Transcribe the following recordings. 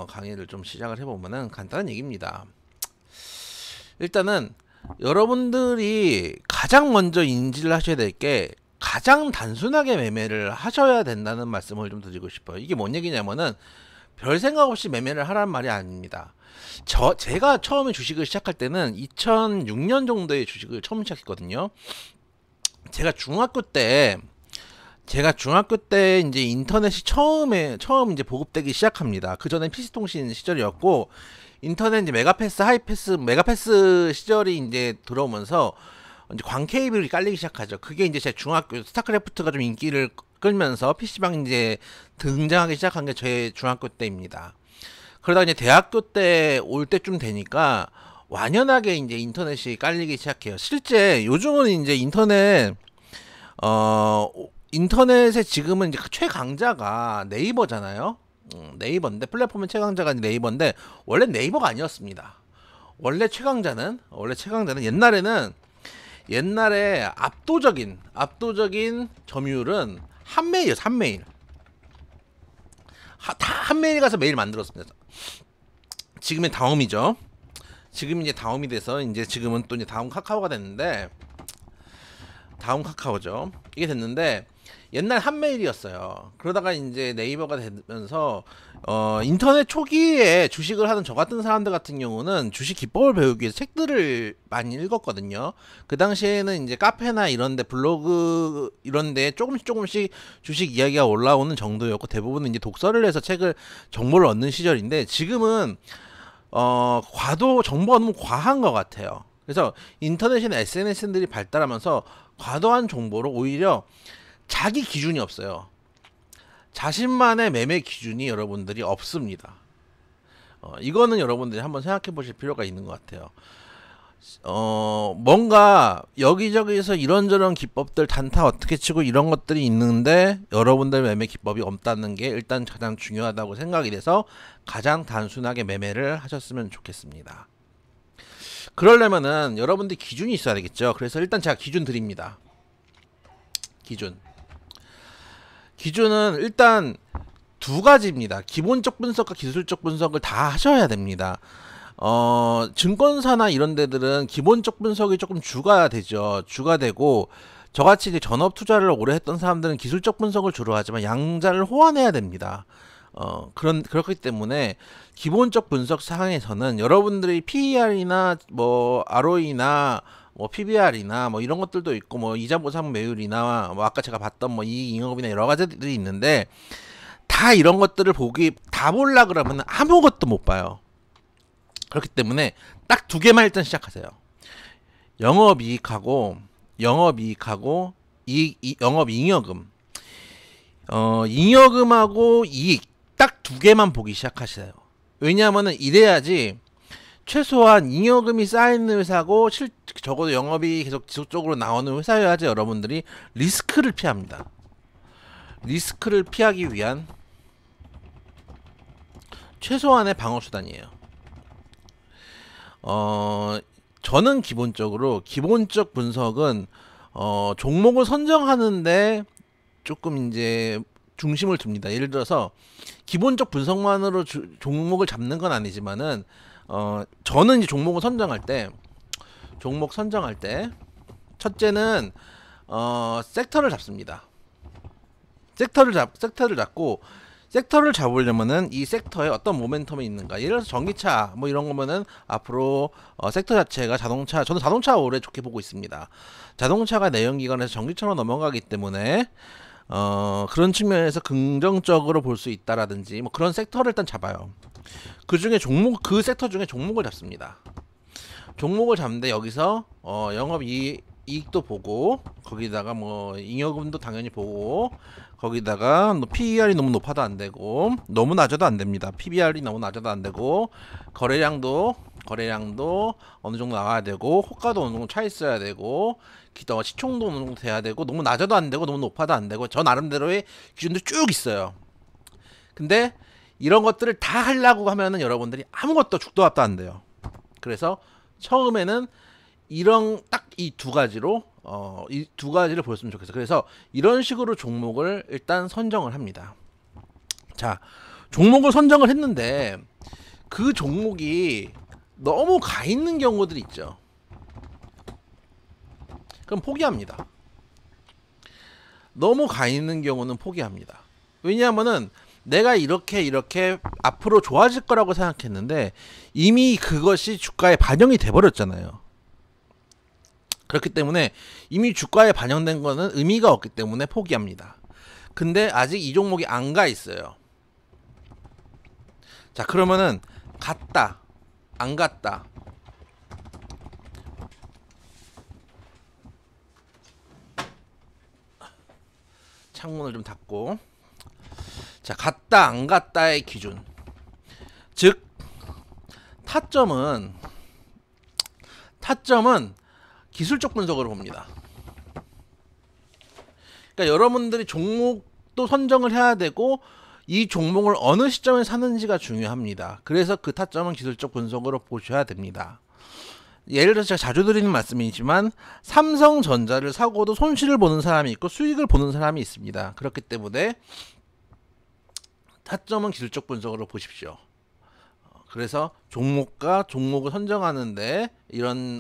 강의를 좀 시작을 해보면은 간단한 얘기입니다. 일단은 여러분들이 가장 먼저 인지를 하셔야 될 게 가장 단순하게 매매를 하셔야 된다는 말씀을 좀 드리고 싶어요. 이게 뭔 얘기냐면은 별 생각 없이 매매를 하란 말이 아닙니다. 제가 처음에 주식을 시작할 때는 2006년 정도에 주식을 처음 시작했거든요. 제가 중학교 때 이제 인터넷이 처음 이제 보급되기 시작합니다. 그 전에 PC통신 시절이었고, 인터넷 이제 메가패스 시절이 이제 들어오면서 이제 광 케이블이 깔리기 시작하죠. 그게 이제 제 중학교 스타크래프트가 좀 인기를 끌면서 PC방 이제 등장하기 시작한 게 제 중학교 때입니다. 그러다 이제 대학교 때 올 때쯤 되니까 완연하게 이제 인터넷이 깔리기 시작해요. 실제 요즘은 이제 인터넷의 지금은 이제 최강자가 네이버잖아요. 네이버인데 플랫폼의 최강자가 점인데 원래 네이버가 아니었습니다. 원래 최강자는 옛날에 압도적인 점유율은 한메일이었어. 한메일. 다 한메일 가서 메일 만들었습니다. 지금은 다음이죠. 지금 이제 다음이 돼서 이제 지금은 또 이제 다음 카카오가 됐는데, 다음 카카오죠. 이게 됐는데 옛날 한메일이었어요. 그러다가 이제 네이버가 되면서 인터넷 초기에 주식을 하는 저 같은 사람들 같은 경우는 주식 기법을 배우기 위해서 책들을 많이 읽었거든요. 그 당시에는 이제 카페나 이런데 블로그 이런데 조금씩 주식 이야기가 올라오는 정도였고, 대부분은 이제 독서를 해서 정보를 얻는 시절인데, 지금은 정보가 너무 과한 것 같아요. 그래서 인터넷이나 SNS들이 발달하면서 과도한 정보로 오히려 자기 기준이 없어요. 자신만의 매매 기준이 여러분들이 없습니다. 이거는 여러분들이 한번 생각해 보실 필요가 있는 것 같아요. 뭔가 여기저기서 이런저런 기법들 단타 어떻게 치고 이런 것들이 있는데 여러분들 매매 기법이 없다는 게 일단 가장 중요하다고 생각이 돼서 가장 단순하게 매매를 하셨으면 좋겠습니다. 그러려면은 여러분들 기준이 있어야 되겠죠. 그래서 일단 제가 기준 드립니다. 기준은 일단 두 가지입니다. 기본적 분석과 기술적 분석을 다 하셔야 됩니다. 증권사나 이런 데들은 기본적 분석이 조금 주가 되죠. 주가 되고, 저같이 이제 전업 투자를 오래 했던 사람들은 기술적 분석을 주로 하지만 양자를 호환해야 됩니다. 그렇기 때문에 기본적 분석 상황에서는 여러분들이 PER이나 뭐 ROE나 뭐 PBR이나 뭐 이런 것들도 있고, 뭐 이자 보상 매율이나 뭐 아까 제가 봤던 뭐 이익 잉여금이나 여러 가지들이 있는데, 다 이런 것들을 다 보려 그러면 아무것도 못 봐요. 그렇기 때문에 딱 두 개만 일단 시작하세요. 영업이익하고 영업잉여금. 잉여금하고 이익 딱 두 개만 보기 시작하세요. 왜냐하면은 이래야지 최소한 잉여금이 쌓이는 회사고 적어도 영업이 계속 지속적으로 나오는 회사여야지 여러분들이 리스크를 피합니다. 리스크를 피하기 위한 최소한의 방어수단이에요. 저는 기본적 분석은 종목을 선정하는데 조금 이제 중심을 둡니다. 예를 들어서 기본적 분석만으로 종목을 잡는 건 아니지만은 저는 이제 종목 선정할 때 첫째는 섹터를 잡습니다. 섹터를 잡고, 섹터를 잡으려면은 이 섹터에 어떤 모멘텀이 있는가. 예를 들어서 전기차 뭐 이런 거면은 앞으로 섹터 자체가 저는 자동차 오래 좋게 보고 있습니다. 자동차가 내연기관에서 전기차로 넘어가기 때문에 그런 측면에서 긍정적으로 볼 수 있다라든지 뭐 그런 섹터를 일단 잡아요. 그 섹터 중에 종목을 잡습니다. 종목을 잡는데 여기서 이익도 보고, 거기다가 뭐 잉여금도 당연히 보고, 거기다가 PER이 너무 높아도 안 되고 너무 낮아도 안 됩니다. PBR이 너무 낮아도 안 되고, 거래량도 어느 정도 나와야 되고, 호가도 어느 정도 차 있어야 되고, 시총도 어느 정도 돼야 되고, 너무 낮아도 안 되고 너무 높아도 안 되고, 저 나름대로의 기준도 쭉 있어요. 근데 이런 것들을 다 하려고 하면은 여러분들이 아무것도 죽도 밥도 안 돼요. 그래서 처음에는 딱 이 두 가지로 보였으면 좋겠어요. 그래서 이런 식으로 종목을 일단 선정을 합니다. 자, 종목을 선정을 했는데 그 종목이 너무 가 있는 경우들이 있죠. 그럼 포기합니다. 너무 가 있는 경우는 포기합니다. 왜냐하면은 내가 이렇게 앞으로 좋아질 거라고 생각했는데 이미 그것이 주가에 반영이 돼 버렸잖아요. 그렇기 때문에 이미 주가에 반영된 거는 의미가 없기 때문에 포기합니다. 근데 아직 이 종목이 안 가 있어요. 자, 그러면은 갔다 안 갔다, 창문을 좀 닫고, 자, 갔다 안 갔다의 기준, 즉 타점은 기술적 분석으로 봅니다. 그러니까 여러분들이 종목도 선정을 해야 되고 이 종목을 어느 시점에 사는지가 중요합니다. 그래서 그 타점은 기술적 분석으로 보셔야 됩니다. 예를 들어서 제가 자주 드리는 말씀이지만 삼성전자를 사고도 손실을 보는 사람이 있고 수익을 보는 사람이 있습니다. 그렇기 때문에 타점은 기술적 분석으로 보십시오. 그래서 종목과 종목을 선정하는데 이런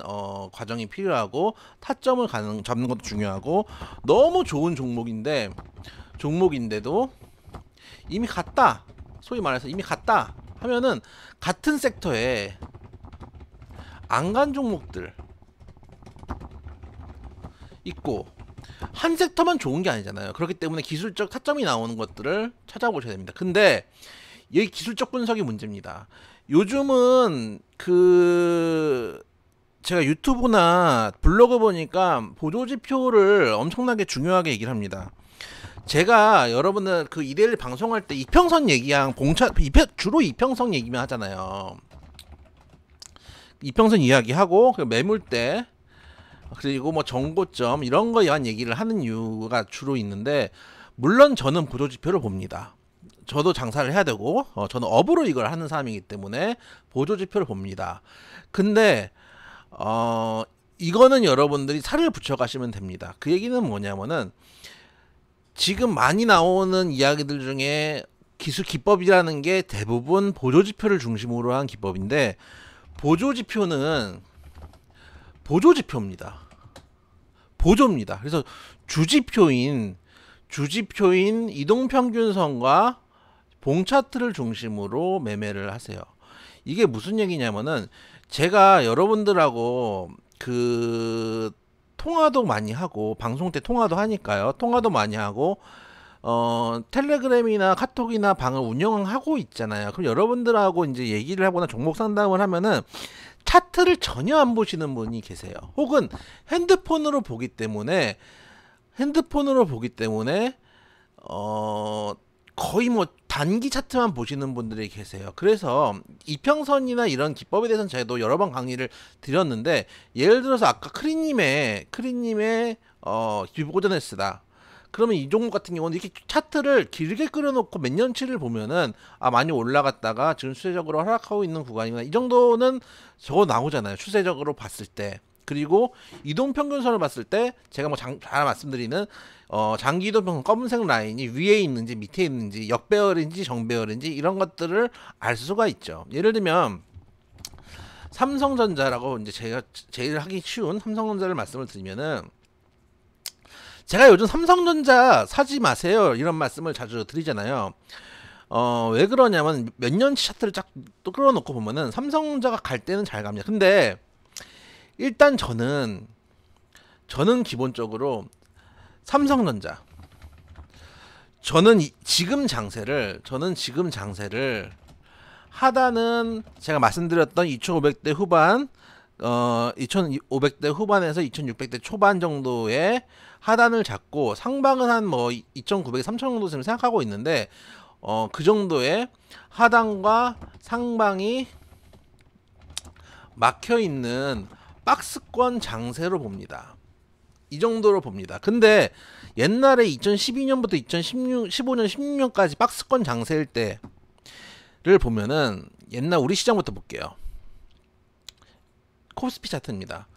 과정이 필요하고 타점을 잡는 것도 중요하고, 너무 좋은 종목인데도 이미 갔다, 소위 말해서 이미 갔다 하면은 같은 섹터에 안 간 종목들 있고, 한 섹터만 좋은 게 아니잖아요. 그렇기 때문에 기술적 타점이 나오는 것들을 찾아보셔야 됩니다. 근데 여기 기술적 분석이 문제입니다. 요즘은 제가 유튜브나 블로그 보니까 보조지표를 엄청나게 중요하게 얘기를 합니다. 제가 여러분들 그 이데일리 방송할 때 이평선 얘기랑 주로 이평선 얘기만 하잖아요. 이평선 이야기하고 매물대 그리고 뭐 정고점 이런 거에만 얘기를 하는 이유가 주로 있는데, 물론 저는 보조지표를 봅니다. 저도 장사를 해야 되고 저는 업으로 이걸 하는 사람이기 때문에 보조지표를 봅니다. 근데 이거는 여러분들이 살을 붙여 가시면 됩니다. 그 얘기는 뭐냐면은 지금 많이 나오는 이야기들 중에 기술 기법이라는 게 대부분 보조지표를 중심으로 한 기법인데, 보조지표는 보조지표입니다. 보조입니다. 그래서 주지표인 이동평균선과 봉차트를 중심으로 매매를 하세요. 이게 무슨 얘기냐면은 제가 여러분들하고 통화도 많이 하고 방송 때 통화도 하니까요. 통화도 많이 하고 텔레그램이나 카톡이나 방을 운영하고 있잖아요. 그럼 여러분들하고 이제 얘기를 하거나 종목 상담을 하면은 차트를 전혀 안 보시는 분이 계세요. 혹은 핸드폰으로 보기 때문에 거의 뭐 단기 차트만 보시는 분들이 계세요. 그래서 이평선이나 이런 기법에 대해서는 저도 여러 번 강의를 드렸는데, 예를 들어서 아까 크리님의 기보전에스다. 그러면 이 종목 같은 경우는 이렇게 차트를 길게 끌어놓고 몇 년치를 보면은 많이 올라갔다가 지금 추세적으로 하락하고 있는 구간이구나, 이 정도는 저거 나오잖아요, 추세적으로 봤을 때. 그리고 이동평균선을 봤을 때 제가 뭐 잘 말씀드리는 장기 이동평균 검은색 라인이 위에 있는지 밑에 있는지 역배열인지 정배열인지 이런 것들을 알 수가 있죠. 예를 들면 삼성전자라고 이제 제가 제일 하기 쉬운 삼성전자를 말씀을 드리면은, 제가 요즘 삼성전자 사지 마세요 이런 말씀을 자주 드리잖아요. 왜 그러냐면 몇 년치 차트를 쫙 또 끌어놓고 보면은 삼성전자가 갈 때는 잘 갑니다. 근데 일단 저는 기본적으로 삼성전자, 저는 지금 장세를 하단은 제가 말씀드렸던 2500대 후반 2500대 후반에서 2600대 초반 정도의 하단을 잡고, 상방은 한 뭐 2900, 3000 정도 생각하고 있는데 그 정도의 하단과 상방이 막혀 있는 박스권 장세로 봅니다. 이 정도로 봅니다. 근데 옛날에 2012년부터 2015년 16년까지 박스권 장세일 때를 보면은, 옛날 우리 시장부터 볼게요. 코스피 차트입니다.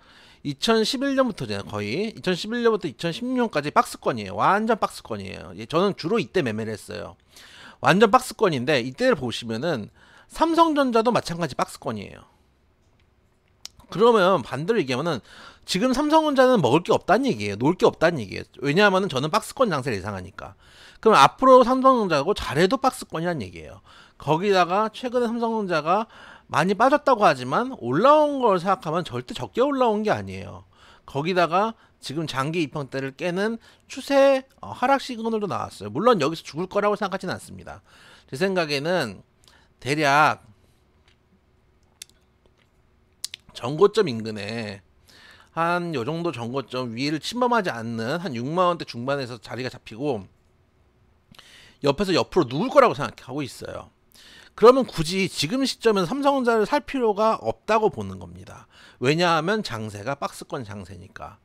2011년부터 거의 2011년부터 2016년까지 박스권이에요. 완전 박스권이에요. 저는 주로 이때 매매를 했어요. 완전 박스권인데 이때를 보시면은 삼성전자도 마찬가지 박스권이에요. 그러면 반대로 얘기하면은 지금 삼성전자는 먹을 게 없다는 얘기예요. 놓을 게 없다는 얘기예요. 왜냐하면은 저는 박스권 장세를 예상하니까. 그럼 앞으로 삼성전자고 잘해도 박스권이라는 얘기예요. 거기다가 최근에 삼성전자가 많이 빠졌다고 하지만 올라온 걸 생각하면 절대 적게 올라온 게 아니에요. 거기다가 지금 장기 이평대를 깨는 추세 하락 시그널도 나왔어요. 물론 여기서 죽을 거라고 생각하지는 않습니다. 제 생각에는 대략 전고점 인근에 한 요정도 전고점 위를 침범하지 않는 한 6만원대 중반에서 자리가 잡히고 옆에서 옆으로 누울 거라고 생각하고 있어요. 그러면 굳이 지금 시점에서 삼성전자를 살 필요가 없다고 보는 겁니다. 왜냐하면 장세가 박스권 장세니까.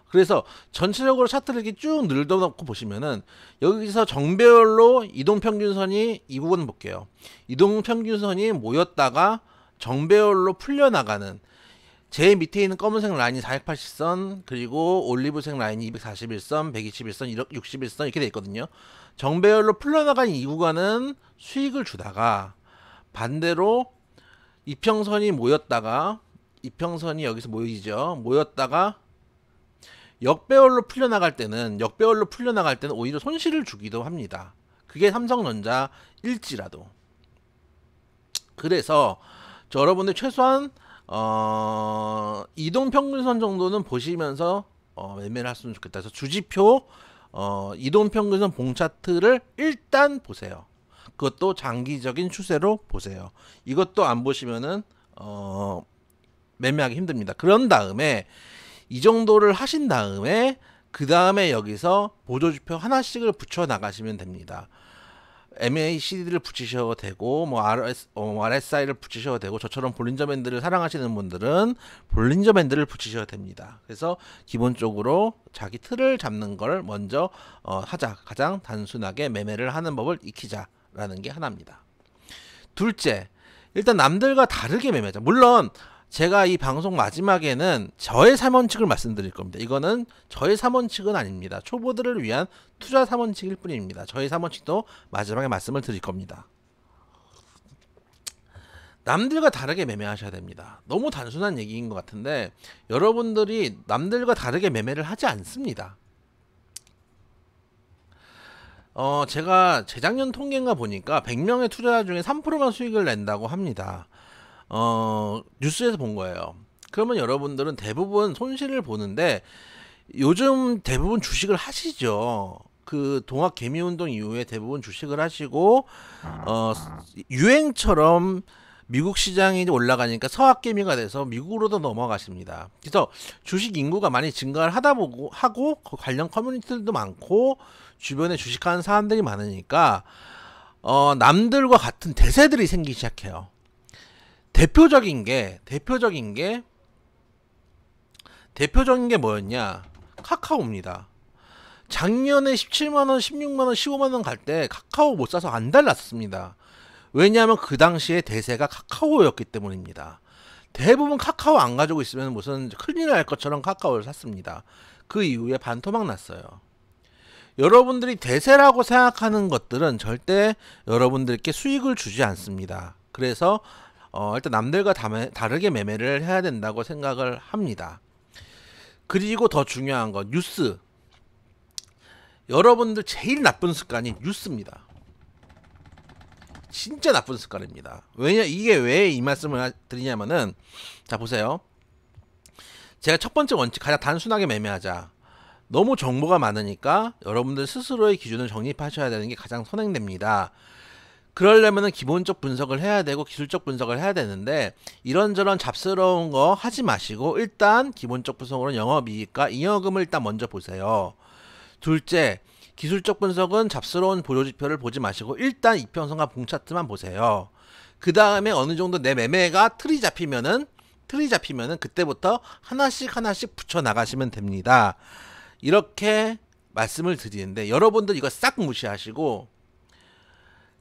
그래서 전체적으로 차트를 이렇게 쭉 늘어놓고 보시면은 여기서 정배열로 이동평균선이 이 부분 볼게요. 이동평균선이 모였다가 정배열로 풀려나가는 제 밑에 있는 검은색 라인이 480선 그리고 올리브색 라인이 241선 121선 61선 이렇게 되어 있거든요. 정배열로 풀려나간 이 구간은 수익을 주다가 반대로 이평선이 모였다가 이평선이 여기서 모이죠. 모였다가 역배열로 풀려나갈 때는 오히려 손실을 주기도 합니다. 그게 삼성전자일지라도. 그래서 여러분들 최소한 이동평균선 정도는 보시면서 매매를 했으면 좋겠다. 그래서 주지표 이동평균선 봉차트를 일단 보세요. 그것도 장기적인 추세로 보세요. 이것도 안 보시면은 매매하기 힘듭니다. 그런 다음에 이 정도를 하신 다음에 그 다음에 여기서 보조지표 하나씩을 붙여 나가시면 됩니다. MACD를 붙이셔도 되고 뭐 RSI를 붙이셔도 되고 저처럼 볼린저 밴드를 사랑하시는 분들은 볼린저 밴드를 붙이셔도 됩니다. 그래서 기본적으로 자기 틀을 잡는 걸 먼저 하자. 가장 단순하게 매매를 하는 법을 익히자라는 게 하나입니다. 둘째, 일단 남들과 다르게 매매하자. 물론 제가 이 방송 마지막에는 저의 3원칙을 말씀드릴 겁니다. 이거는 저의 3원칙은 아닙니다. 초보들을 위한 투자 3원칙일 뿐입니다. 저의 3원칙도 마지막에 말씀을 드릴 겁니다. 남들과 다르게 매매하셔야 됩니다. 너무 단순한 얘기인 것 같은데 여러분들이 남들과 다르게 매매를 하지 않습니다. 제가 재작년 통계인가 보니까 100명의 투자자 중에 3%만 수익을 낸다고 합니다. 뉴스에서 본 거예요. 그러면 여러분들은 대부분 손실을 보는데 요즘 대부분 주식을 하시죠. 그 동학 개미운동 이후에 대부분 주식을 하시고 유행처럼 미국 시장이 올라가니까 서학개미가 돼서 미국으로도 넘어가십니다. 그래서 주식 인구가 많이 증가를 하고 관련 커뮤니티들도 많고 주변에 주식하는 사람들이 많으니까 남들과 같은 대세들이 생기기 시작해요. 대표적인 게 뭐였냐? 카카오입니다. 작년에 17만원, 16만원, 15만원 갈 때 카카오 못 사서 안달 났습니다. 왜냐하면 그 당시에 대세가 카카오였기 때문입니다. 대부분 카카오 안 가지고 있으면 무슨 큰일 날 것처럼 카카오를 샀습니다. 그 이후에 반토막 났어요. 여러분들이 대세라고 생각하는 것들은 절대 여러분들께 수익을 주지 않습니다. 그래서 일단 남들과 다르게 매매를 해야 된다고 생각을 합니다. 그리고 더 중요한 건 뉴스. 여러분들 제일 나쁜 습관이 뉴스입니다. 진짜 나쁜 습관입니다. 이게 왜 이 말씀을 드리냐면은 자 보세요. 제가 첫 번째 원칙 가장 단순하게 매매하자. 너무 정보가 많으니까 여러분들 스스로의 기준을 정립하셔야 되는 게 가장 선행됩니다. 그러려면은 기본적 분석을 해야 되고 기술적 분석을 해야 되는데 이런저런 잡스러운 거 하지 마시고 일단 기본적 분석으로 영업이익과 잉여금을 일단 먼저 보세요. 둘째, 기술적 분석은 잡스러운 보조지표를 보지 마시고 일단 이평선과 봉차트만 보세요. 그 다음에 어느 정도 내 매매가 틀이 잡히면은 그때부터 하나씩 붙여 나가시면 됩니다. 이렇게 말씀을 드리는데 여러분들 이거 싹 무시하시고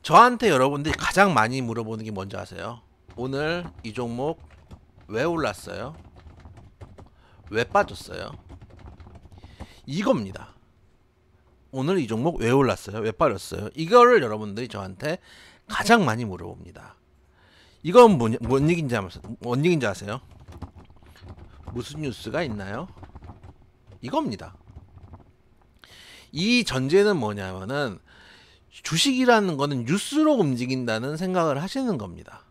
저한테 여러분들이 가장 많이 물어보는 게 뭔지 아세요? 오늘 이 종목 왜 올랐어요? 왜 빠졌어요? 이겁니다. 오늘 이 종목 왜 올랐어요? 왜 빠졌어요? 이거를 여러분들이 저한테 가장 많이 물어봅니다. 이건 뭔 얘기인지 아세요? 무슨 뉴스가 있나요? 이겁니다. 이 전제는 뭐냐면은 주식이라는 거는 뉴스로 움직인다는 생각을 하시는 겁니다.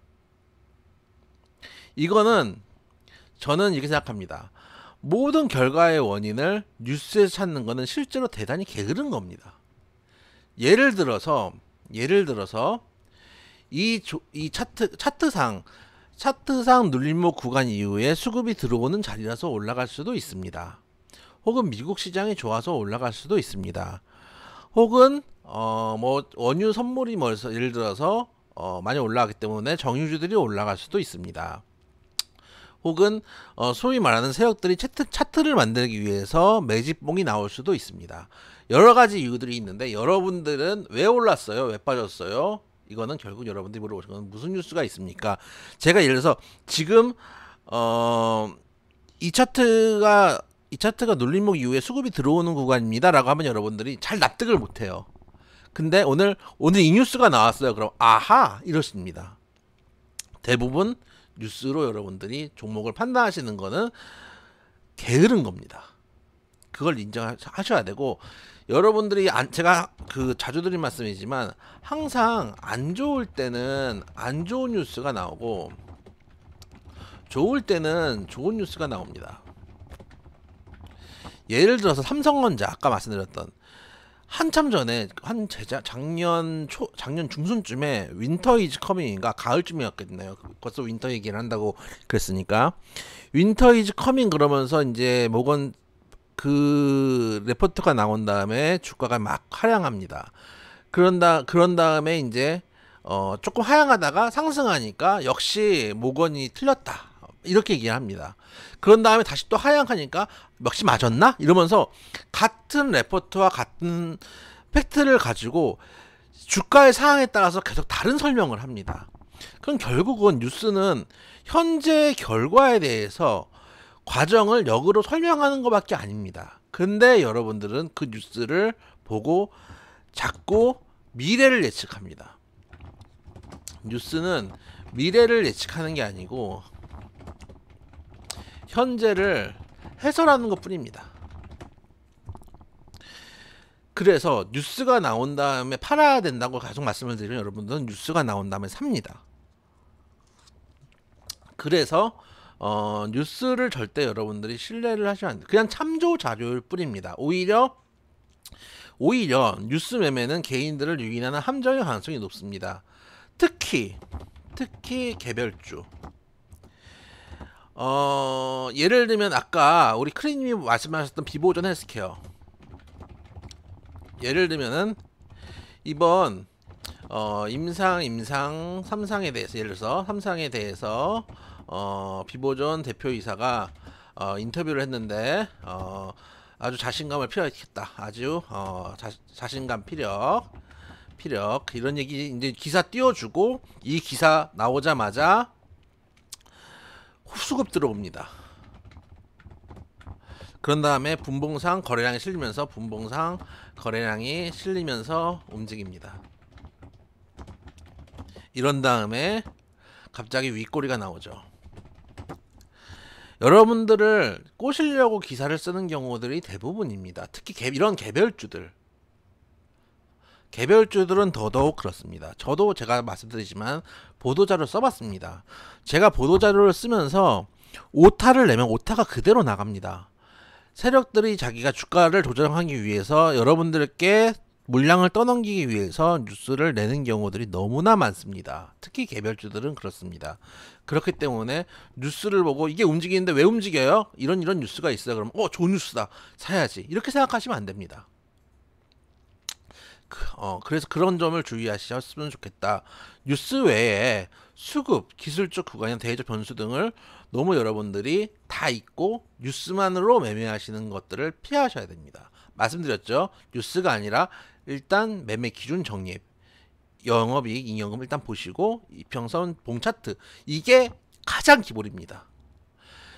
이거는 저는 이렇게 생각합니다. 모든 결과의 원인을 뉴스에서 찾는 거는 실제로 대단히 게으른 겁니다. 예를 들어서 이 차트상 눌림목 구간 이후에 수급이 들어오는 자리라서 올라갈 수도 있습니다. 혹은 미국 시장이 좋아서 올라갈 수도 있습니다. 혹은 뭐 원유 선물이 예를 들어서 많이 올라가기 때문에 정유주들이 올라갈 수도 있습니다. 혹은 소위 말하는 세력들이 차트를 만들기 위해서 매집봉이 나올 수도 있습니다. 여러 가지 이유들이 있는데 여러분들은 왜 올랐어요? 왜 빠졌어요? 이거는 결국 여러분들이 물어보신 건 무슨 뉴스가 있습니까? 제가 예를 들어서 지금 이 차트가 눌림목 이후에 수급이 들어오는 구간입니다 라고 하면 여러분들이 잘 납득을 못해요. 근데 오늘 이 뉴스가 나왔어요. 그럼 아하 이러십니다. 대부분 뉴스로 여러분들이 종목을 판단하시는 거는 게으른 겁니다. 그걸 인정하셔야 되고, 여러분들이 제가 자주 드린 말씀이지만 항상 안 좋을 때는 안 좋은 뉴스가 나오고 좋을 때는 좋은 뉴스가 나옵니다. 예를 들어서 삼성전자, 아까 말씀드렸던 한참 전에 작년 중순쯤에 윈터 이즈 커밍인가 가을쯤이었겠네요. 벌써 윈터 얘기를 한다고 그랬으니까 윈터 이즈 커밍 그러면서 이제 그 레포트가 나온 다음에 주가가 막 하향합니다. 그런 다음에 이제 조금 하향하다가 상승하니까 역시 모건이 틀렸다 이렇게 얘기합니다. 그런 다음에 다시 또 하향하니까 역시 맞았나? 이러면서 같은 레포트와 같은 팩트를 가지고 주가의 상황에 따라서 계속 다른 설명을 합니다. 그럼 결국은 뉴스는 현재 결과에 대해서 과정을 역으로 설명하는 것밖에 아닙니다. 근데 여러분들은 그 뉴스를 보고 자꾸 미래를 예측합니다. 뉴스는 미래를 예측하는 게 아니고 현재를 해설하는 것 뿐입니다. 그래서 뉴스가 나온 다음에 팔아야 된다고 계속 말씀을 드리면 여러분들은 뉴스가 나온 다음에 삽니다. 그래서 뉴스를 절대 여러분들이 신뢰를 하시면 안 돼요. 그냥 참조 자료일 뿐입니다. 오히려 뉴스 매매는 개인들을 유인하는 함정의 가능성이 높습니다. 특히 개별주. 예를 들면 아까 우리 크리님이 말씀하셨던 비보존 헬스케어. 예를 들면은 이번 임상 삼상에 대해서, 예를 들어서 삼상에 대해서 비보존 대표이사가 인터뷰를 했는데 아주 자신감을 피력했다. 아주 자신감 피력 이런 얘기 이제 기사 띄워주고 이 기사 나오자마자 수급 들어옵니다. 그런 다음에 분봉상 거래량이 실리면서 움직입니다. 이런 다음에 갑자기 윗꼬리가 나오죠. 여러분들을 꼬시려고 기사를 쓰는 경우들이 대부분입니다. 특히 이런 개별주들은 더더욱 그렇습니다. 저도 제가 말씀드리지만 보도자료 써봤습니다. 제가 보도자료를 쓰면서 오타를 내면 오타가 그대로 나갑니다. 세력들이 자기가 주가를 조정하기 위해서 여러분들께 물량을 떠넘기기 위해서 뉴스를 내는 경우들이 너무나 많습니다. 특히 개별주들은 그렇습니다. 그렇기 때문에 뉴스를 보고 이게 움직이는데 왜 움직여요? 이런 뉴스가 있어요. 그럼 좋은 뉴스다, 사야지, 이렇게 생각하시면 안 됩니다. 그래서 그런 점을 주의하셨으면 좋겠다. 뉴스 외에 수급, 기술적 구간이나 대외적 변수 등을 너무 여러분들이 다 잊고 뉴스만으로 매매하시는 것들을 피하셔야 됩니다. 말씀드렸죠. 뉴스가 아니라 일단 매매 기준 정립, 영업이익, 잉여금 일단 보시고 이평선, 봉차트, 이게 가장 기본입니다.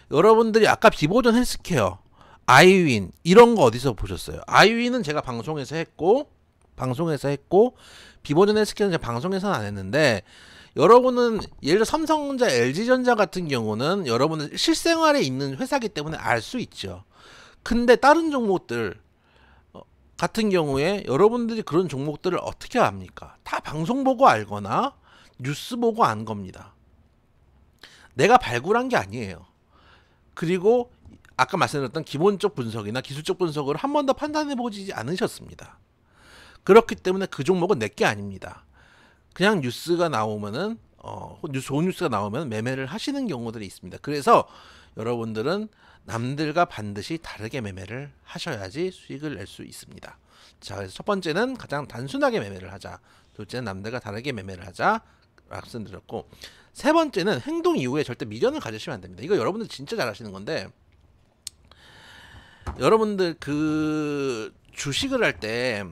여러분들이 아까 비보존 헬스케어, 아이윈 이런 거 어디서 보셨어요? 아이윈은 제가 방송에서 했고 비보전 헬스케어는 제가 방송에서는 안 했는데, 여러분은 예를 들어 삼성전자, LG전자 같은 경우는 여러분은 실생활에 있는 회사기 때문에 알 수 있죠. 근데 다른 종목들 같은 경우에 여러분들이 그런 종목들을 어떻게 압니까? 다 방송 보고 알거나 뉴스 보고 안 겁니다. 내가 발굴한 게 아니에요. 그리고 아까 말씀드렸던 기본적 분석이나 기술적 분석을 한 번도 판단해 보지 않으셨습니다. 그렇기 때문에 그 종목은 내게 아닙니다. 그냥 뉴스가 나오면은 좋은 뉴스가 나오면 매매를 하시는 경우들이 있습니다. 그래서 여러분들은 남들과 반드시 다르게 매매를 하셔야지 수익을 낼 수 있습니다. 자, 그래서 첫 번째는 가장 단순하게 매매를 하자. 둘째는 남들과 다르게 매매를 하자 말씀드렸고, 세 번째는 행동 이후에 절대 미련을 가지시면 안 됩니다. 이거 여러분들 진짜 잘 하시는 건데, 여러분들 그 주식을 할 때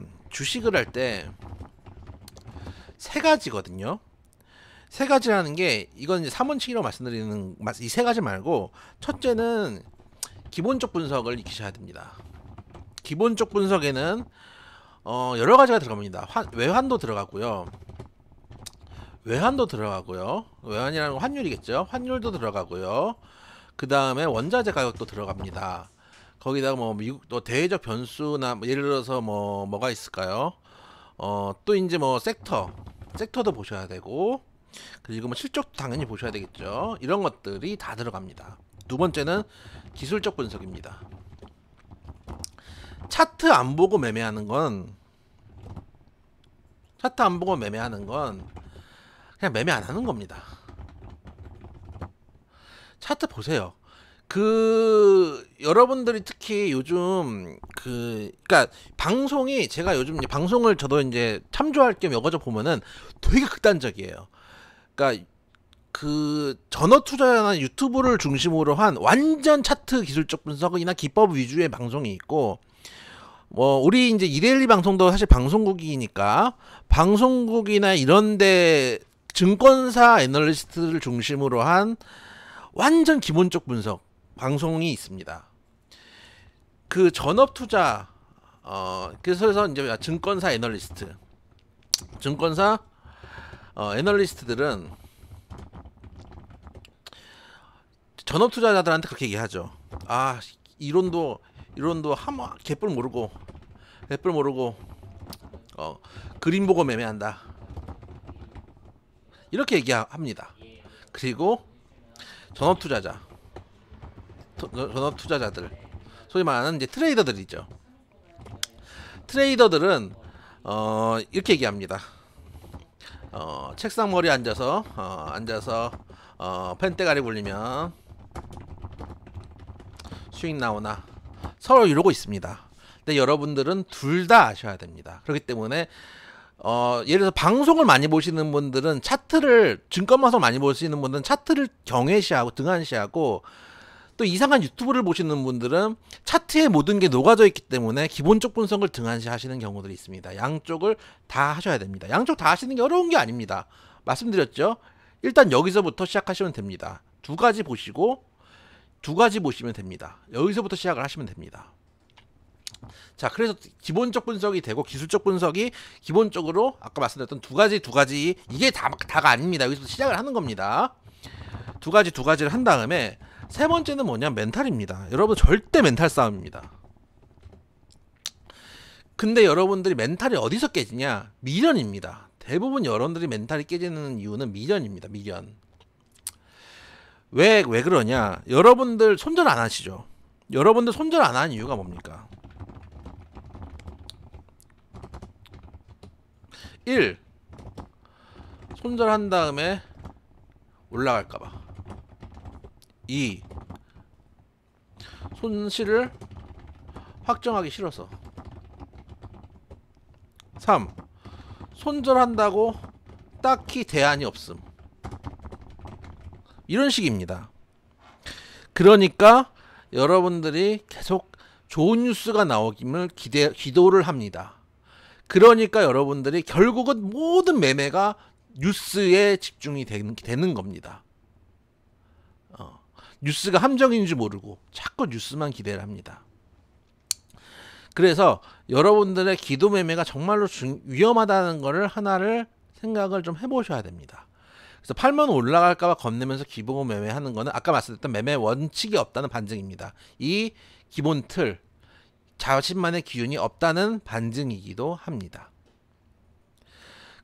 세 가지거든요. 세 가지라는 게, 이건 이제 3원칙이라고 말씀드리는 이 세 가지 말고, 첫째는 기본적 분석을 익히셔야 됩니다. 기본적 분석에는 여러 가지가 들어갑니다. 외환도 들어가고요. 외환이라는 건 환율이겠죠. 환율도 들어가고요. 그 다음에 원자재 가격도 들어갑니다. 거기다가 뭐 미국 또 대외적 변수나 예를 들어서 뭐가 있을까요? 또 이제 뭐 섹터도 보셔야 되고, 그리고 뭐 실적도 당연히 보셔야 되겠죠. 이런 것들이 다 들어갑니다. 두 번째는 기술적 분석입니다. 차트 안 보고 매매하는 건 그냥 매매 안 하는 겁니다. 차트 보세요. 여러분들이 특히 요즘 그러니까 방송이, 제가 요즘 이제 방송을 저도 이제 참조할 겸 여거저 보면은 되게 극단적이에요. 그러니까 전업 투자나 유튜브를 중심으로 한 완전 차트 기술적 분석이나 기법 위주의 방송이 있고, 우리 이제 이데일리 방송도 사실 방송국이니까 방송국이나 이런데 증권사 애널리스트를 중심으로 한 완전 기본적 분석 방송이 있습니다. 그 전업 투자 그래서 이제 증권사 애널리스트들은 전업 투자자들한테 그렇게 얘기하죠. 아, 이론도 개뿔 모르고 그림 보고 매매한다, 이렇게 얘기합니다. 그리고 전업 투자자들, 소위 말하는 이제 트레이더들이죠. 트레이더들은 이렇게 얘기합니다. 책상 머리에 앉아서 펜대가리 굴리면 수익 나오나, 서로 이러고 있습니다. 근데 여러분들은 둘 다 아셔야 됩니다. 그렇기 때문에 예를 들어서 방송을 많이 보시는 분들은 증권 방송 많이 보시는 분들은 차트를 경외시하고 등한시하고, 또 이상한 유튜브를 보시는 분들은 차트에 모든 게 녹아져 있기 때문에 기본적 분석을 등한시 하시는 경우들이 있습니다. 양쪽을 다 하셔야 됩니다. 양쪽 다 하시는 게 어려운 게 아닙니다. 말씀드렸죠. 일단 여기서부터 시작하시면 됩니다. 두 가지 보시면 됩니다. 여기서부터 시작을 하시면 됩니다. 자, 그래서 기본적 분석이 되고 기술적 분석이 기본적으로 아까 말씀드렸던 두 가지 이게 다가 아닙니다. 여기서 시작을 하는 겁니다. 두 가지를 한 다음에 세 번째는 뭐냐, 멘탈입니다. 여러분 절대 멘탈 싸움입니다. 근데 여러분들이 멘탈이 어디서 깨지냐? 미련입니다. 대부분 여러분들이 멘탈이 깨지는 이유는 미련입니다. 미련. 왜 그러냐? 여러분들 손절 안 하시죠? 여러분들 손절 안 하는 이유가 뭡니까? 1. 손절한 다음에 올라갈까봐. 2. 손실을 확정하기 싫어서. 3. 손절한다고 딱히 대안이 없음. 이런 식입니다. 그러니까 여러분들이 계속 좋은 뉴스가 나오기를 기도를 합니다. 그러니까 여러분들이 결국은 모든 매매가 뉴스에 집중이 되는 겁니다. 뉴스가 함정인 줄 모르고 자꾸 뉴스만 기대를 합니다. 그래서 여러분들의 기도 매매가 정말로 위험하다는 거를 하나를 생각을 좀 해보셔야 됩니다. 그래서 팔면 올라갈까봐 겁내면서 기도 매매하는 거는 아까 말씀드렸던 매매 원칙이 없다는 반증입니다. 이 기본 틀, 자신만의 기준이 없다는 반증이기도 합니다.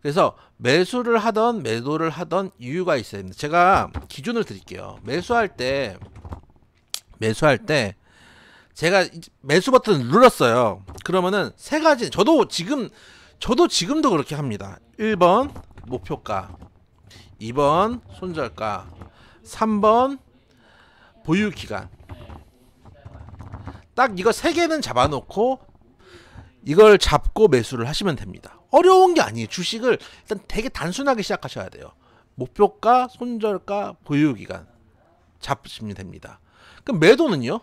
그래서 매수를 하던 매도를 하던 이유가 있어야 됩니다. 제가 기준을 드릴게요. 매수할 때 제가 매수 버튼을 눌렀어요. 그러면은 세 가지, 저도 지금도 그렇게 합니다. 1번 목표가, 2번 손절가, 3번 보유기간. 딱 이거 세 개는 잡아놓고 이걸 잡고 매수를 하시면 됩니다. 어려운 게 아니에요. 주식을 일단 되게 단순하게 시작하셔야 돼요. 목표가, 손절가, 보유기간 잡으시면 됩니다. 그럼 매도는요?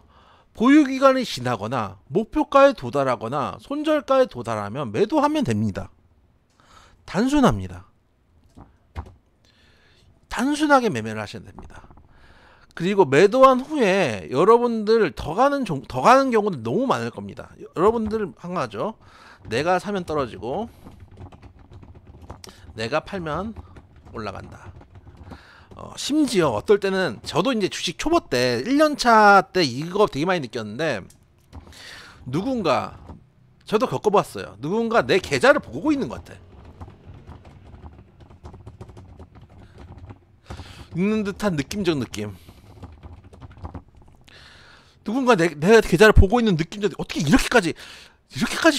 보유기간이 지나거나 목표가에 도달하거나 손절가에 도달하면 매도하면 됩니다. 단순합니다. 단순하게 매매를 하셔야 됩니다. 그리고 매도한 후에 여러분들 더 가는 경우도 너무 많을 겁니다. 여러분들 한가하죠. 내가 사면 떨어지고 내가 팔면 올라간다. 심지어 어떨 때는 저도 이제 주식 초보 때 1년차 때 이거 되게 많이 느꼈는데, 누군가, 저도 겪어봤어요. 누군가 내 계좌를 보고 있는 것 같아. 있는 듯한 느낌적 느낌. 누군가 내 계좌를 보고 있는 느낌적, 어떻게 이렇게까지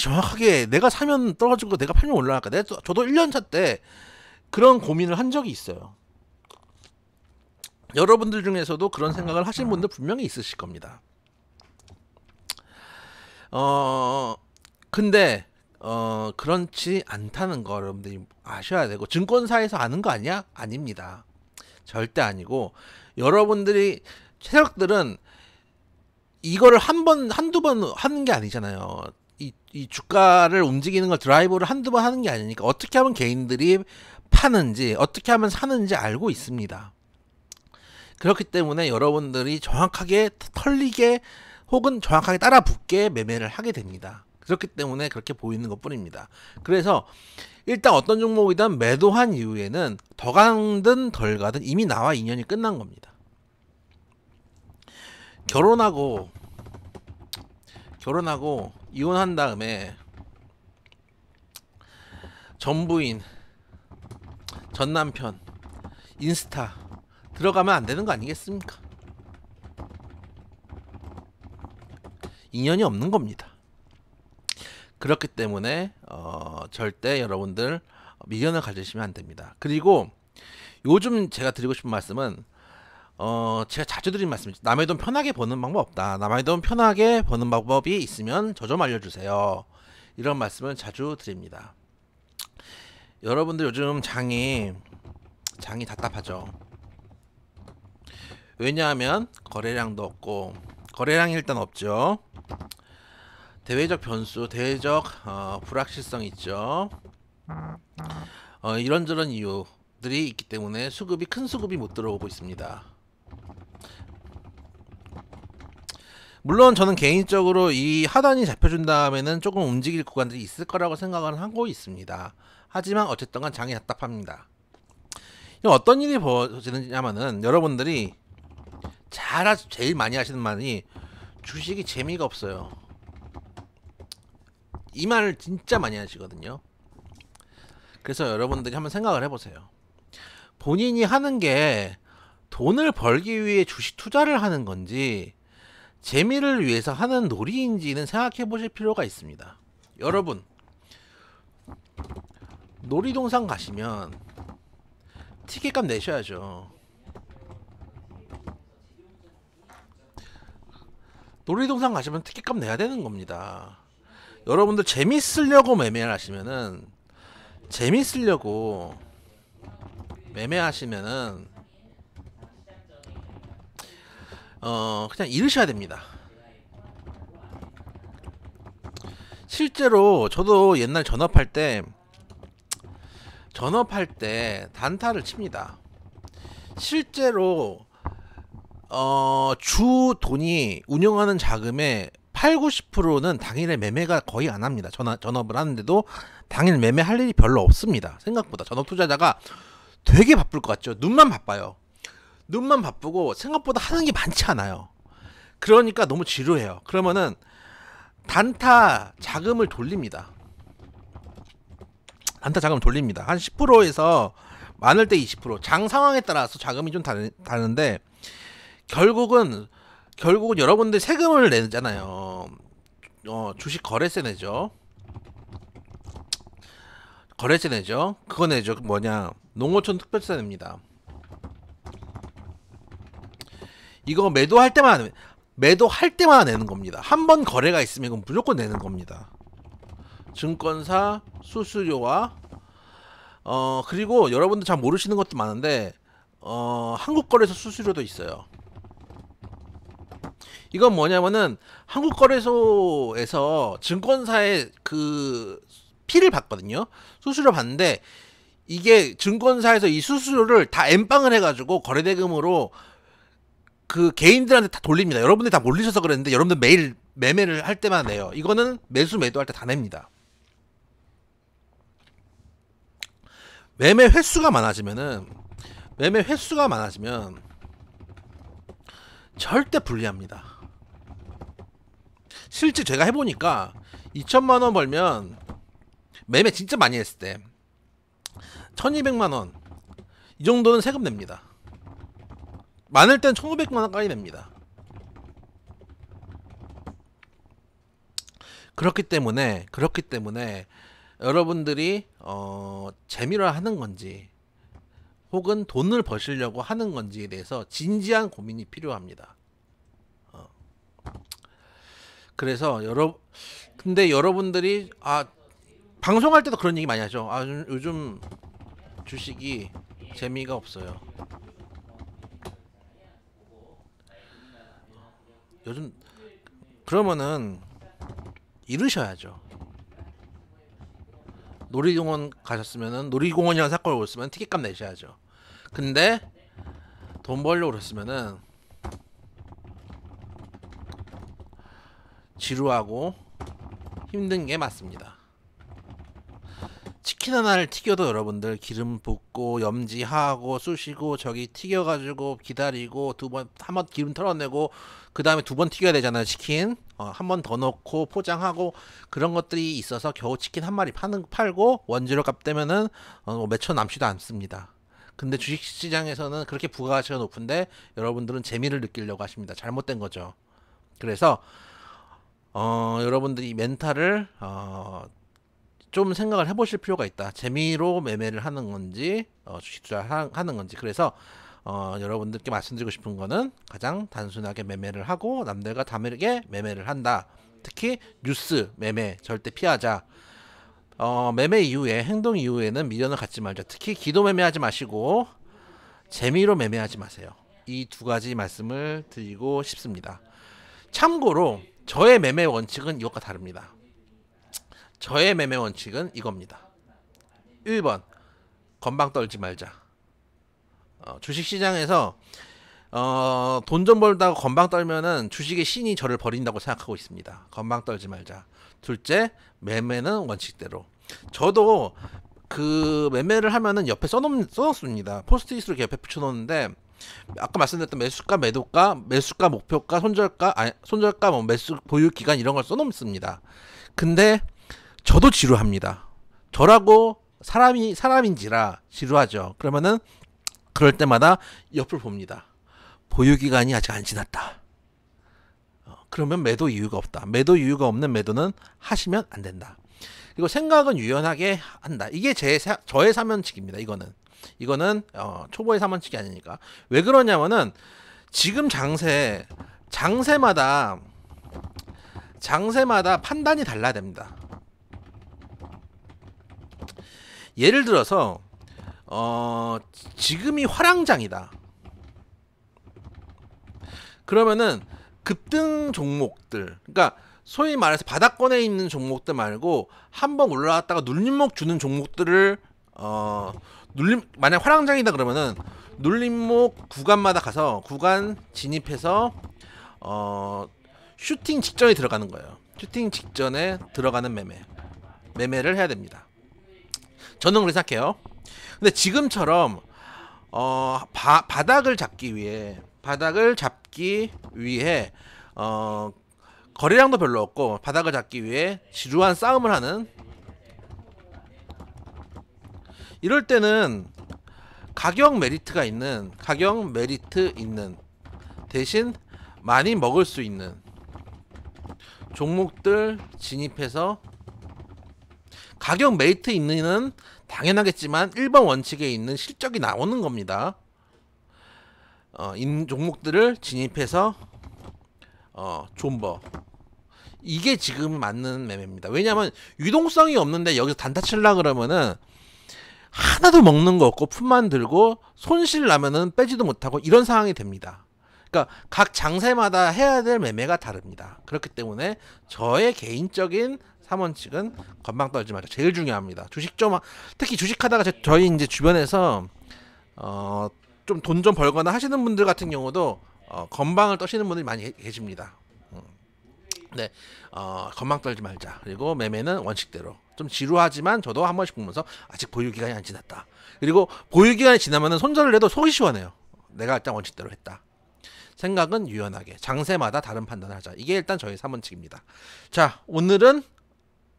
정확하게 내가 사면 떨어지고 내가 팔면 올라갈까. 저도 1년차 때 그런 고민을 한 적이 있어요. 여러분들 중에서도 그런 생각을 하시는 분들 분명히 있으실 겁니다. 근데 그렇지 않다는 거 여러분들이 아셔야 되고, 증권사에서 아는 거 아니야? 아닙니다. 절대 아니고, 여러분들이 세력들은 이거를 한두 번 하는 게 아니잖아요. 이 주가를 움직이는 걸 드라이브를 한두 번 하는 게 아니니까 어떻게 하면 개인들이 파는지, 어떻게 하면 사는지 알고 있습니다. 그렇기 때문에 여러분들이 정확하게 털리게 혹은 정확하게 따라붙게 매매를 하게 됩니다. 그렇기 때문에 그렇게 보이는 것 뿐입니다. 그래서 일단 어떤 종목이든 매도한 이후에는 더 가든 덜 가든 이미 나와 인연이 끝난 겁니다. 결혼하고 이혼한 다음에 전부인, 전남편, 인스타 들어가면 안 되는 거 아니겠습니까? 인연이 없는 겁니다. 그렇기 때문에 절대 여러분들 미련을 가지시면 안 됩니다. 그리고 요즘 제가 드리고 싶은 말씀은, 제가 자주 드린 말씀이죠. 남의 돈 편하게 버는 방법 없다. 남의 돈 편하게 버는 방법이 있으면 저 좀 알려주세요. 이런 말씀을 자주 드립니다. 여러분들 요즘 장이 답답하죠. 왜냐하면 거래량도 없고, 거래량이 일단 없죠. 대외적 변수, 대외적 불확실성이 있죠. 이런저런 이유들이 있기 때문에 큰 수급이 못 들어오고 있습니다. 물론 저는 개인적으로 이 하단이 잡혀준 다음에는 조금 움직일 구간들이 있을 거라고 생각을 하고 있습니다. 하지만 어쨌든 간 장이 답답합니다. 어떤 일이 벌어지냐면은, 여러분들이 제일 많이 하시는 말이 주식이 재미가 없어요. 이 말을 진짜 많이 하시거든요. 그래서 여러분들이 한번 생각을 해보세요. 본인이 하는 게 돈을 벌기 위해 주식 투자를 하는 건지 재미를 위해서 하는 놀이인지는 생각해 보실 필요가 있습니다. 여러분, 놀이동산 가시면 티켓값 내셔야죠. 놀이동산 가시면 티켓값 내야 되는 겁니다. 여러분들 재밌으려고 매매를 하시면은, 그냥 잃으셔야 됩니다. 실제로 저도 옛날 전업할 때 단타를 칩니다. 실제로 주 돈이 운영하는 자금의 8, 90%는 당일에 매매가 거의 안 합니다. 전업을 하는데도 당일 매매할 일이 별로 없습니다. 생각보다 전업 투자자가 되게 바쁠 것 같죠. 눈만 바빠요. 눈만 바쁘고 생각보다 하는 게 많지 않아요. 그러니까 너무 지루해요. 그러면은 단타 자금을 돌립니다. 단타 자금을 돌립니다. 한 10%에서 많을 때 20%. 장 상황에 따라서 자금이 좀 다른데 결국은 여러분들 세금을 내잖아요. 주식 거래세 내죠. 거래세 내죠. 그거 내죠. 뭐냐? 농어촌 특별세 냅니다. 이거 매도할 때만 내는 겁니다. 한 번 거래가 있으면 이건 무조건 내는 겁니다. 증권사 수수료와 그리고 여러분들 잘 모르시는 것도 많은데 한국거래소 수수료도 있어요. 이건 뭐냐면은 한국거래소에서 증권사에 그 피를 받거든요. 수수료 받는데 이게 증권사에서 이 수수료를 다 엠빵을 해가지고 거래대금으로 그 개인들한테 다 돌립니다. 여러분들이 다 몰리셔서 그랬는데 여러분들 매일 매매를 할 때만 내요. 이거는 매도할 때 다 냅니다. 매매 횟수가 많아지면 절대 불리합니다. 실제 제가 해보니까 2천만원 벌면 매매 진짜 많이 했을 때 1200만원 이 정도는 세금 냅니다. 많을 땐 1500만원까지 냅니다. 그렇기 때문에 여러분들이 재미로 하는 건지 혹은 돈을 버시려고 하는 건지에 대해서 진지한 고민이 필요합니다. 그래서 근데 여러분들이 방송할 때도 그런 얘기 많이 하죠. 요즘 주식이 재미가 없어요. 요즘 그러면은 잃으셔야죠. 놀이공원 가셨으면은 놀이공원이라는 사건을 오셨으면 티켓값 내셔야죠. 근데 돈 벌려고 그랬으면은 지루하고 힘든 게 맞습니다. 치킨 하나를 튀겨도 여러분들 기름 붓고 염지하고 쑤시고 저기 튀겨가지고 기다리고 한 번 기름 털어내고 그 다음에 2번 튀겨야 되잖아요. 치킨 한 번 더 넣고 포장하고 그런 것들이 있어서 겨우 치킨 한 마리 팔고 원재료 값 떼면은 몇천 남지도 않습니다. 근데 주식시장에서는 그렇게 부가가치가 높은데 여러분들은 재미를 느끼려고 하십니다. 잘못된 거죠. 그래서 여러분들이 멘탈을 좀 생각을 해보실 필요가 있다. 재미로 매매를 하는 건지 주식 투자하는 건지. 그래서 여러분들께 말씀드리고 싶은 거는 가장 단순하게 매매를 하고 남들과 다르게 매매를 한다. 특히 뉴스 매매 절대 피하자. 매매 이후에 행동 이후에는 미련을 갖지 말자. 특히 기도 매매하지 마시고 재미로 매매하지 마세요. 이 두 가지 말씀을 드리고 싶습니다. 참고로 저의 매매 원칙은 이것과 다릅니다. 저의 매매 원칙은 이겁니다. 1번 건방 떨지 말자. 주식시장에서 돈 좀 벌다가 건방 떨면은 주식의 신이 저를 버린다고 생각하고 있습니다. 건방 떨지 말자. 둘째, 매매는 원칙대로. 저도 그 매매를 하면은 옆에 써놓습니다. 포스트잇으로 옆에 붙여놓는데 아까 말씀드렸던 매수가, 매수가, 목표가, 손절가, 뭐 매수 보유 기간 이런 걸 써놓습니다. 근데 저도 지루합니다. 저라고 사람인지라 지루하죠. 그러면은 그럴 때마다 옆을 봅니다. 보유 기간이 아직 안 지났다. 그러면 매도 이유가 없다. 매도 이유가 없는 매도는 하시면 안 된다. 그리고 생각은 유연하게 한다. 이게 저의 사면칙입니다. 이거는 초보의 사면칙이 아니니까. 왜 그러냐면은 지금 장세마다 판단이 달라야 됩니다. 예를 들어서 지금이 화랑장이다. 그러면은 급등 종목들, 그러니까 소위 말해서 바닥권에 있는 종목들 말고 한번 올라왔다가 눌림목 주는 종목들을 만약 화랑장이다 그러면은 눌림목 구간마다 가서 구간 진입해서 슈팅 직전에 들어가는 거예요. 슈팅 직전에 들어가는 매매를 해야 됩니다. 저는 그렇게 생각해요. 근데 지금처럼 바닥을 잡기 위해 거래량도 별로 없고 바닥을 잡기 위해 지루한 싸움을 하는, 이럴 때는 가격 메리트 있는 대신 많이 먹을 수 있는 종목들 진입해서, 가격 메리트 있는 당연하겠지만 1번 원칙에 있는 실적이 나오는 겁니다. 종목들을 진입해서 존버, 이게 지금 맞는 매매입니다. 왜냐하면 유동성이 없는데 여기서 단타 칠라 그러면은 하나도 먹는 거 없고 품만 들고 손실 나면은 빼지도 못하고 이런 상황이 됩니다. 그러니까 각 장세마다 해야 될 매매가 다릅니다. 그렇기 때문에 저의 개인적인 3원칙은 건방 떨지 말자, 제일 중요합니다. 특히 주식하다가 저희 이제 주변에서 좀 돈 좀 벌거나 하시는 분들 같은 경우도 건방을 떠시는 분들이 많이 계십니다. 네, 건방 떨지 말자. 그리고 매매는 원칙대로. 좀 지루하지만 저도 한 번씩 보면서 아직 보유기간이 안 지났다. 그리고 보유기간이 지나면은 손절을 해도 속이 시원해요. 내가 일단 원칙대로 했다. 생각은 유연하게 장세마다 다른 판단을 하자. 이게 일단 저희 3원칙입니다. 자, 오늘은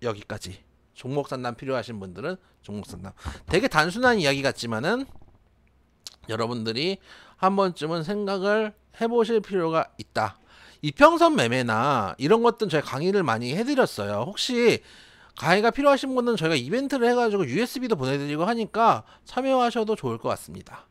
여기까지. 종목 상담 필요하신 분들은 종목 상담. 되게 단순한 이야기 같지만은 여러분들이 한 번쯤은 생각을 해보실 필요가 있다. 이평선 매매나 이런 것들은 저희 강의를 많이 해드렸어요. 혹시 강의가 필요하신 분은 저희가 이벤트를 해가지고 USB도 보내드리고 하니까 참여하셔도 좋을 것 같습니다.